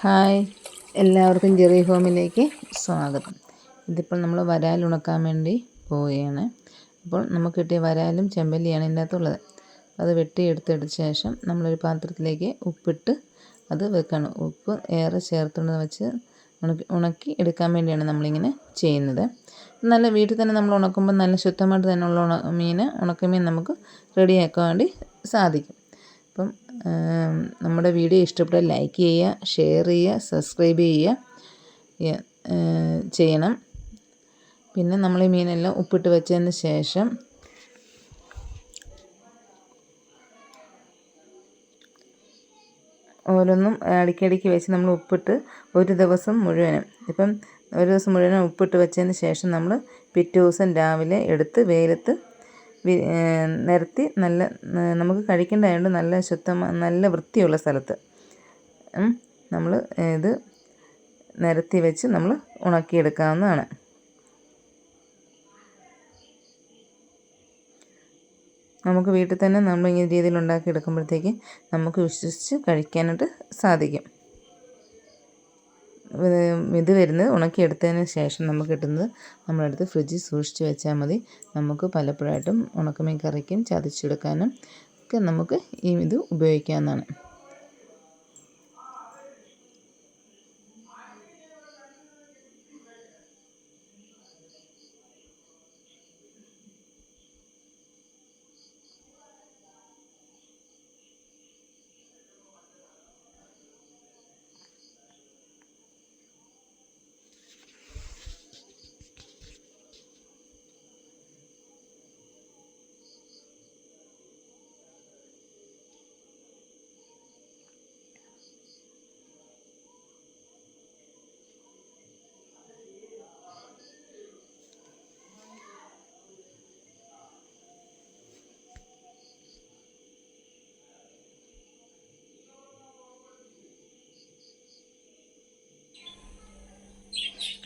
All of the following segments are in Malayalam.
ഹായ്, എല്ലാവർക്കും ജെറി ഹോമിലേക്ക് സ്വാഗതം. ഇതിപ്പോൾ നമ്മൾ വരാൽ ഉണക്കാൻ വേണ്ടി പോവുകയാണ്. അപ്പോൾ നമുക്ക് കിട്ടിയ വരാലും ചെമ്പല്ലിയാണ് ഇതിൻ്റെ അകത്തുള്ളത്. അത് വെട്ടിയെടുത്തതിന് ശേഷം നമ്മളൊരു പാത്രത്തിലേക്ക് ഉപ്പിട്ട് അത് വെക്കണം. ഉപ്പ് ഏറെ ചേർത്തുകൊണ്ട് വെച്ച് ഉണക്കി എടുക്കാൻ വേണ്ടിയാണ് നമ്മളിങ്ങനെ ചെയ്യുന്നത്. നല്ല വീട്ടിൽ തന്നെ നമ്മൾ ഉണക്കുമ്പോൾ നല്ല ശുദ്ധമായിട്ട് തന്നെ ഉള്ള ഉണക്കമീൻ നമുക്ക് റെഡിയാക്കാൻ വേണ്ടി സാധിക്കും. അപ്പം നമ്മുടെ വീഡിയോ ഇഷ്ടപ്പെട്ടാൽ ലൈക്ക് ചെയ്യുക, ഷെയർ ചെയ്യുക, സബ്സ്ക്രൈബ് ചെയ്യണം. പിന്നെ നമ്മൾ ഈ മീനെല്ലാം ഉപ്പിട്ട് വെച്ചതിന് ശേഷം ഓരോന്നും ഇടയ്ക്കിടയ്ക്ക് വെച്ച് നമ്മൾ ഉപ്പിട്ട് ഒരു ദിവസം മുഴുവനും ഉപ്പിട്ട് വെച്ചതിന് ശേഷം നമ്മൾ പിറ്റേ ദിവസം രാവിലെ എടുത്ത് വെയിലത്ത് നിരത്തി നമുക്ക് കഴിക്കേണ്ടതായതുകൊണ്ട് നല്ല വൃത്തിയുള്ള സ്ഥലത്ത് നമ്മൾ ഇത് നിരത്തി വെച്ച് നമ്മൾ ഉണക്കിയെടുക്കാവുന്നതാണ്. നമുക്ക് വീട്ടിൽ തന്നെ നമ്മൾ ഈ രീതിയിൽ ഉണ്ടാക്കിയെടുക്കുമ്പോഴത്തേക്ക് നമുക്ക് വിശ്വസിച്ച് കഴിക്കാനായിട്ട് സാധിക്കും. ഇത് ഉണക്കിയെടുത്തതിന് ശേഷം നമുക്ക് കിട്ടുന്നത് നമ്മളെടുത്ത് ഫ്രിഡ്ജിൽ സൂക്ഷിച്ച് വെച്ചാൽ മതി. നമുക്ക് പലപ്പോഴായിട്ടും ഉണക്കമീൻ കറിക്കും ചതച്ചെടുക്കാനും ഒക്കെ നമുക്ക് ഇത് ഉപയോഗിക്കാവുന്നതാണ്.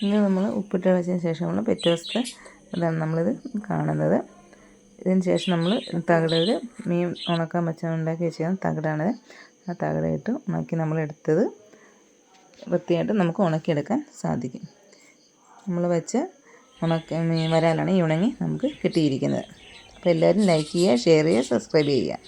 ഇങ്ങനെ നമ്മൾ ഉപ്പിട്ട് വെച്ചതിന് ശേഷമാണ് പിറ്റേ ദിവസത്തെ അതാണ് നമ്മളിത് കാണുന്നത്. ഇതിന് ശേഷം നമ്മൾ തകിടയിൽ മീൻ ഉണക്കാൻ ഉണ്ടാക്കി വെച്ചാൽ തകിടാണത്. ആ തകിടയിട്ട് ഉണക്കി നമ്മളെടുത്തത് വൃത്തിയായിട്ട് നമുക്ക് ഉണക്കിയെടുക്കാൻ സാധിക്കും. നമ്മൾ വെച്ച് വരാലാണ് ഈ ഉണങ്ങി നമുക്ക് കിട്ടിയിരിക്കുന്നത്. അപ്പോൾ എല്ലാവരും ലൈക്ക് ചെയ്യുക, ഷെയർ ചെയ്യുക, സബ്സ്ക്രൈബ് ചെയ്യുക.